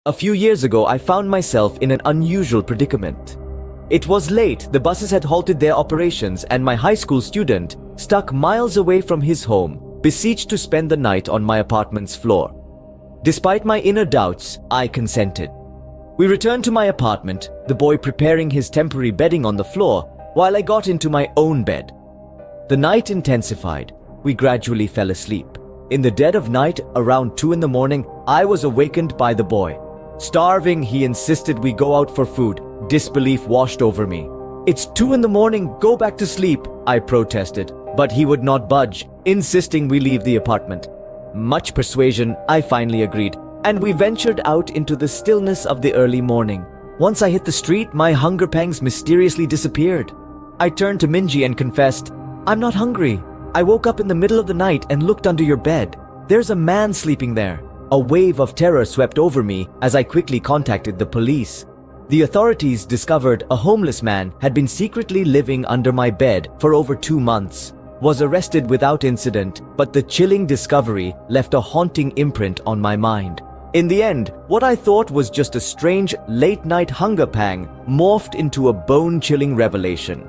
A few years ago, I found myself in an unusual predicament. It was late, the buses had halted their operations, and my high school student, stuck miles away from his home, beseeched to spend the night on my apartment's floor. Despite my inner doubts, I consented. We returned to my apartment, the boy preparing his temporary bedding on the floor, while I got into my own bed. The night intensified. We gradually fell asleep. In the dead of night, around 2 a.m, I was awakened by the boy. Starving, he insisted we go out for food. Disbelief washed over me. "It's 2 a.m, go back to sleep," I protested, but he would not budge, insisting we leave the apartment. Much persuasion, I finally agreed, and we ventured out into the stillness of the early morning. Once I hit the street, my hunger pangs mysteriously disappeared. I turned to Minji and confessed, "I'm not hungry. I woke up in the middle of the night and looked under your bed. There's a man sleeping there." A wave of terror swept over me as I quickly contacted the police. The authorities discovered a homeless man had been secretly living under my bed for over 2 months. Was arrested without incident, but the chilling discovery left a haunting imprint on my mind. In the end, what I thought was just a strange late-night hunger pang morphed into a bone-chilling revelation.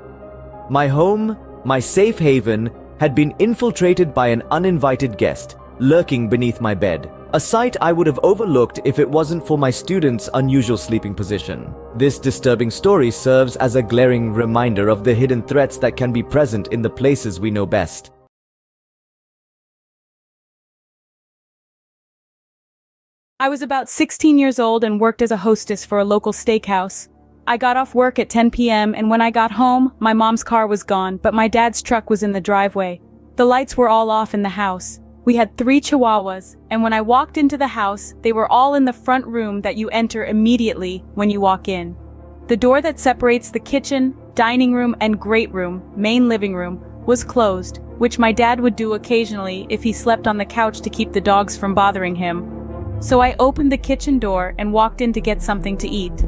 My home, my safe haven, had been infiltrated by an uninvited guest, lurking beneath my bed. A sight I would have overlooked if it wasn't for my student's unusual sleeping position. This disturbing story serves as a glaring reminder of the hidden threats that can be present in the places we know best. I was about 16 years old and worked as a hostess for a local steakhouse. I got off work at 10 p.m. and when I got home, my mom's car was gone, but my dad's truck was in the driveway. The lights were all off in the house. We had 3 chihuahuas, and when I walked into the house, they were all in the front room that you enter immediately when you walk in. The door that separates the kitchen, dining room, and great room, main living room, was closed, which my dad would do occasionally if he slept on the couch to keep the dogs from bothering him. So I opened the kitchen door and walked in to get something to eat.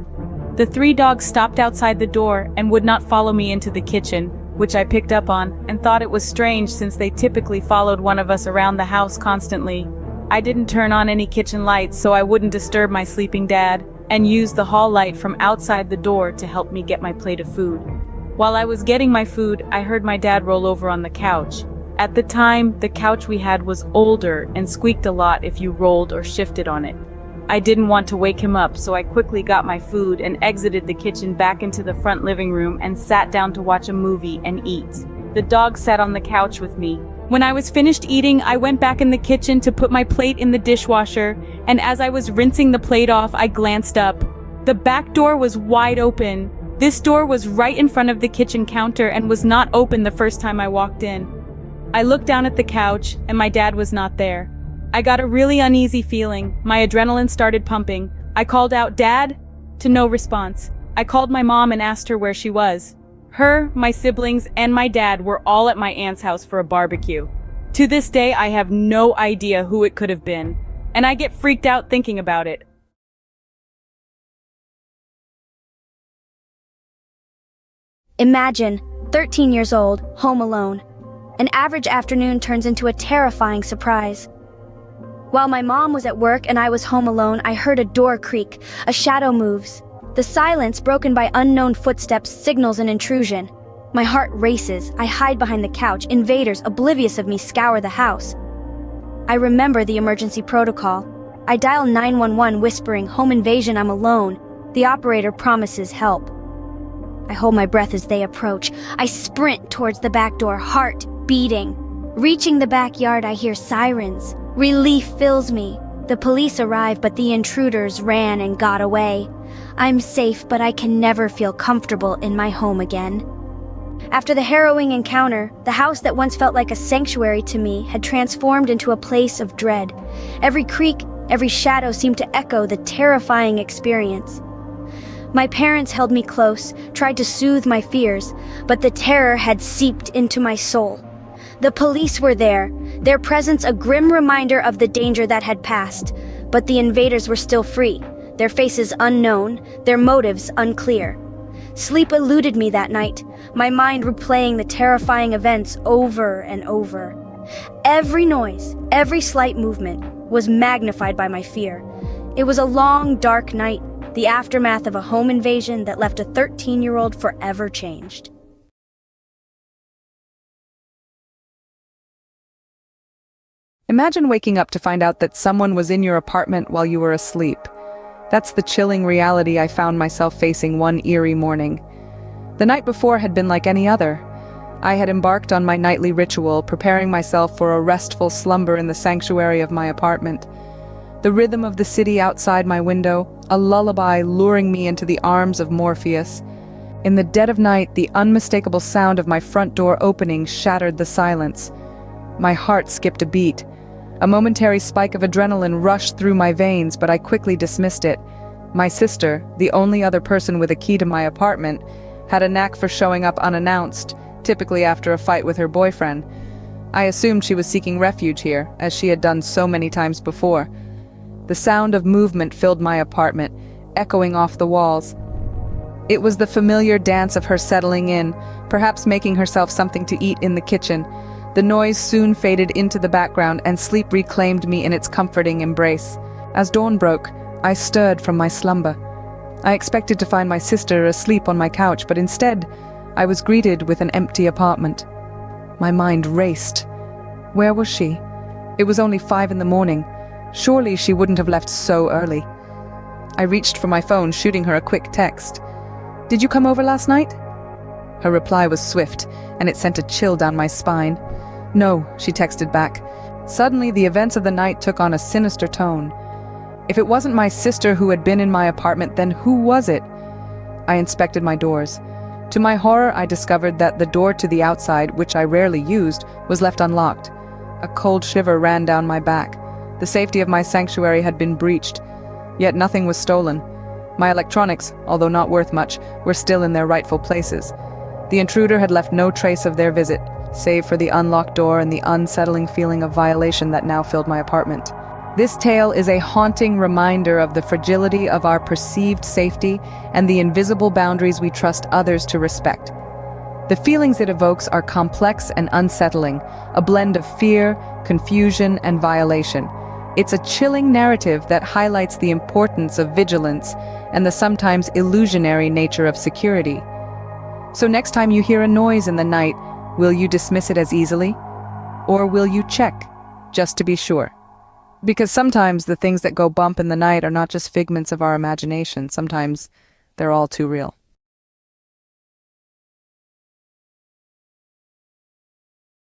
The 3 dogs stopped outside the door and would not follow me into the kitchen, which I picked up on, and thought it was strange since they typically followed one of us around the house constantly. I didn't turn on any kitchen lights so I wouldn't disturb my sleeping dad, and used the hall light from outside the door to help me get my plate of food. While I was getting my food, I heard my dad roll over on the couch. At the time, the couch we had was older and squeaked a lot if you rolled or shifted on it. I didn't want to wake him up, so I quickly got my food and exited the kitchen back into the front living room and sat down to watch a movie and eat. The dog sat on the couch with me. When I was finished eating, I went back in the kitchen to put my plate in the dishwasher, and as I was rinsing the plate off, I glanced up. The back door was wide open. This door was right in front of the kitchen counter and was not open the first time I walked in. I looked down at the couch, and my dad was not there. I got a really uneasy feeling. My adrenaline started pumping. I called out, "Dad?" To no response. I called my mom and asked her where she was. Her, my siblings, and my dad were all at my aunt's house for a barbecue. To this day, I have no idea who it could have been, and I get freaked out thinking about it. Imagine, 13 years old, home alone. An average afternoon turns into a terrifying surprise. While my mom was at work and I was home alone, I heard a door creak. A shadow moves. The silence, broken by unknown footsteps, signals an intrusion. My heart races. I hide behind the couch. Invaders, oblivious of me, scour the house. I remember the emergency protocol. I dial 911, whispering, "Home invasion, I'm alone." The operator promises help. I hold my breath as they approach. I sprint towards the back door, heart beating. Reaching the backyard, I hear sirens. Relief fills me. The police arrive, but the intruders ran and got away. I'm safe, but I can never feel comfortable in my home again. After the harrowing encounter, the house that once felt like a sanctuary to me had transformed into a place of dread. Every creak, every shadow seemed to echo the terrifying experience. My parents held me close, tried to soothe my fears, but the terror had seeped into my soul. The police were there, their presence a grim reminder of the danger that had passed, but the invaders were still free, their faces unknown, their motives unclear. Sleep eluded me that night, my mind replaying the terrifying events over and over. Every noise, every slight movement was magnified by my fear. It was a long, dark night, the aftermath of a home invasion that left a 13-year-old forever changed. Imagine waking up to find out that someone was in your apartment while you were asleep. That's the chilling reality I found myself facing one eerie morning. The night before had been like any other. I had embarked on my nightly ritual, preparing myself for a restful slumber in the sanctuary of my apartment. The rhythm of the city outside my window, a lullaby luring me into the arms of Morpheus. In the dead of night, the unmistakable sound of my front door opening shattered the silence. My heart skipped a beat. A momentary spike of adrenaline rushed through my veins, but I quickly dismissed it. My sister, the only other person with a key to my apartment, had a knack for showing up unannounced, typically after a fight with her boyfriend. I assumed she was seeking refuge here, as she had done so many times before. The sound of movement filled my apartment, echoing off the walls. It was the familiar dance of her settling in, perhaps making herself something to eat in the kitchen. The noise soon faded into the background, and sleep reclaimed me in its comforting embrace. As dawn broke, I stirred from my slumber. I expected to find my sister asleep on my couch, but instead, I was greeted with an empty apartment. My mind raced. Where was she? It was only 5 in the morning. Surely she wouldn't have left so early. I reached for my phone, shooting her a quick text. "Did you come over last night?" Her reply was swift, and it sent a chill down my spine. "No," she texted back. Suddenly, the events of the night took on a sinister tone. If it wasn't my sister who had been in my apartment, then who was it? I inspected my doors. To my horror, I discovered that the door to the outside, which I rarely used, was left unlocked. A cold shiver ran down my back. The safety of my sanctuary had been breached, yet nothing was stolen. My electronics, although not worth much, were still in their rightful places. The intruder had left no trace of their visit, save for the unlocked door and the unsettling feeling of violation that now filled my apartment. This tale is a haunting reminder of the fragility of our perceived safety and the invisible boundaries we trust others to respect. The feelings it evokes are complex and unsettling, a blend of fear, confusion, and violation. It's a chilling narrative that highlights the importance of vigilance and the sometimes illusionary nature of security. So next time you hear a noise in the night, will you dismiss it as easily? Or will you check, just to be sure? Because sometimes the things that go bump in the night are not just figments of our imagination. Sometimes they're all too real.